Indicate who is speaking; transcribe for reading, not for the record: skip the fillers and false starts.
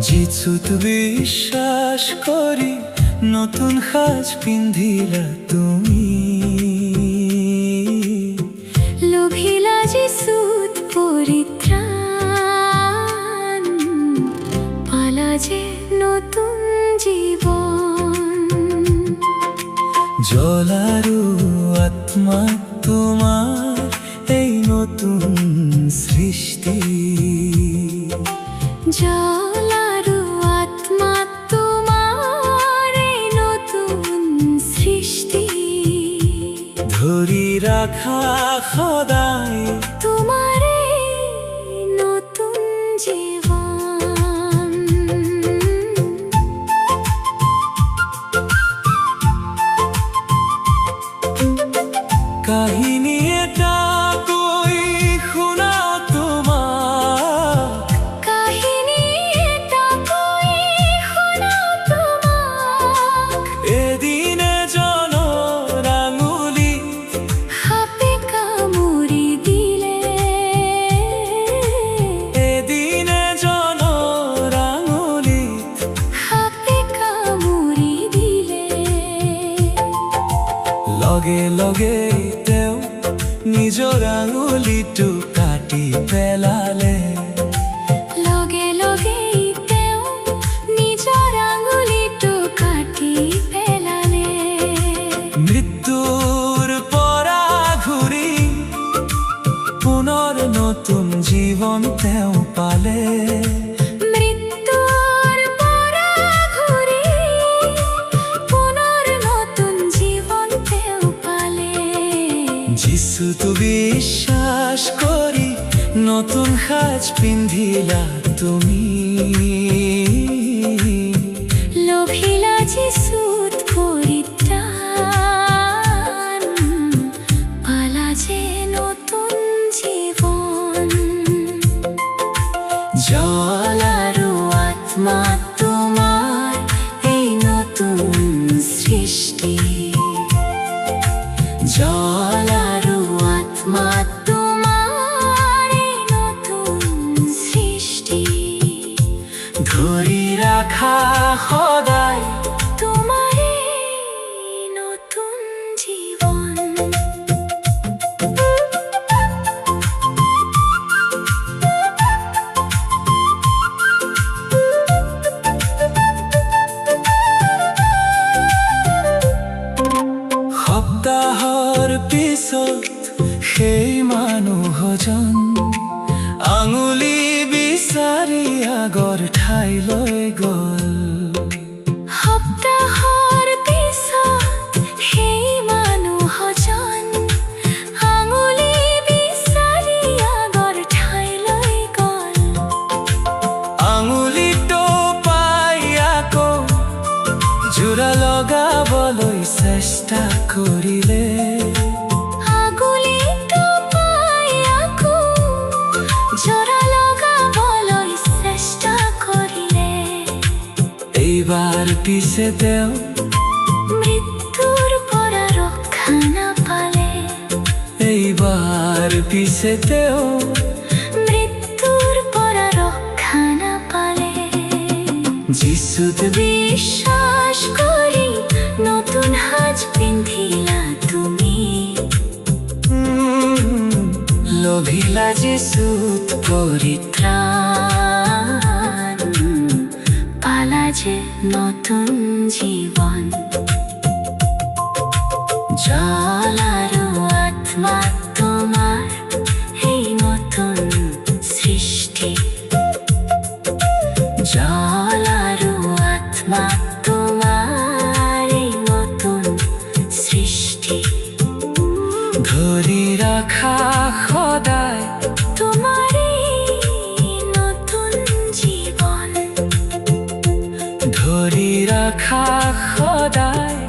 Speaker 1: যিচুত বিশ্বাস করি নতুন সাজ পিন্ধিলা তুমি,
Speaker 2: লোভিলা যিচুত পৰিত্ৰাণ, পালা যে নতুন জীৱন।
Speaker 1: জল আৰু আত্মা তোমাৰ এই নতুন সৃষ্টি,
Speaker 2: জল আৰু আত্মা তোমাৰ এই নতুন সৃষ্টি।
Speaker 1: ধৰি ৰাখা সদায়
Speaker 2: তোমাৰ এই নতুন জীৱন।
Speaker 1: কাহিনী এটা কৈ শুনাও তোমাক,
Speaker 2: কাহিনী এটা কৈ শুনাও তোমাক।
Speaker 1: এদিন এজনৰ আঙুলিত
Speaker 2: সাপে কামুৰি দিলে,
Speaker 1: এদিন এজনৰ আঙুলিত
Speaker 2: সাপে কামুৰি দিলে।
Speaker 1: লগে লগে তেওঁ নিজৰ আঙুলিটো কাটি পেলালে,
Speaker 2: লগে লগে তেওঁ নিজৰ আঙুলিটো কাটি পেলালে।
Speaker 1: মৃত্যুৰ পৰা ঘূৰি পুনৰ নতুন জীৱন তেওঁ পালে।
Speaker 2: মৃত্যুৰ পৰা ঘূৰি পুনৰ নতুন জীৱন তেওঁ পালে।
Speaker 1: যিচুত বিশ্বাস কৰি নতুন সাজ পিন্ধিলা তুমি,
Speaker 2: লোভিলা যিচুত পৰিত্ৰাণ, পালা যে নতুন জীৱন। জল আৰু আত্মা তোমাৰ এই নতুন সৃষ্টি, জল আৰু আত্মা তোমাৰ এই নতুন সৃষ্টি।
Speaker 1: ধৰি ৰাখা সদায়
Speaker 2: তোমাৰ এই নতুন জীৱন।
Speaker 1: সপ্তাহৰ পিছত সেই মানুহজন আঙুলি বিচাৰি আগৰ ঠাইলৈ গ'ল।
Speaker 2: সপ্তাহৰ পিছত সেই মানুহজন আঙুলি বিচাৰি আগৰ ঠাইলৈ গ'ল।
Speaker 1: আঙুলিটো পাই আকৌ জোৰা লগাবলৈ চেষ্টা কৰিলে,
Speaker 2: আঙুলিটো পাই আকৌ জোৰা লগাবলৈ চেষ্টা কৰিলে।
Speaker 1: এইবাৰ পিছে তেওঁ
Speaker 2: মৃত্যুৰ পৰা ৰক্ষা নাপালে,
Speaker 1: এইবাৰ পিছে তেওঁ
Speaker 2: মৃত্যুৰ পৰা ৰক্ষা নাপালে।
Speaker 1: যিচুত
Speaker 2: বিশ্বাস কৰি নতুন সাজ পিন্ধিলা তুমি,
Speaker 1: লোভিলা যিচুত
Speaker 2: পৰিত্ৰাণ, পালা যে নতুন জীৱন। জল আৰু আত্মা তোমাৰ এই নতুন সৃষ্টি, জল আৰু আত্মা তোমাৰ এই নতুন সৃষ্টি।
Speaker 1: ধৰি ৰাখা সদায়
Speaker 2: তোমাৰ এই
Speaker 1: রাখা খোদায়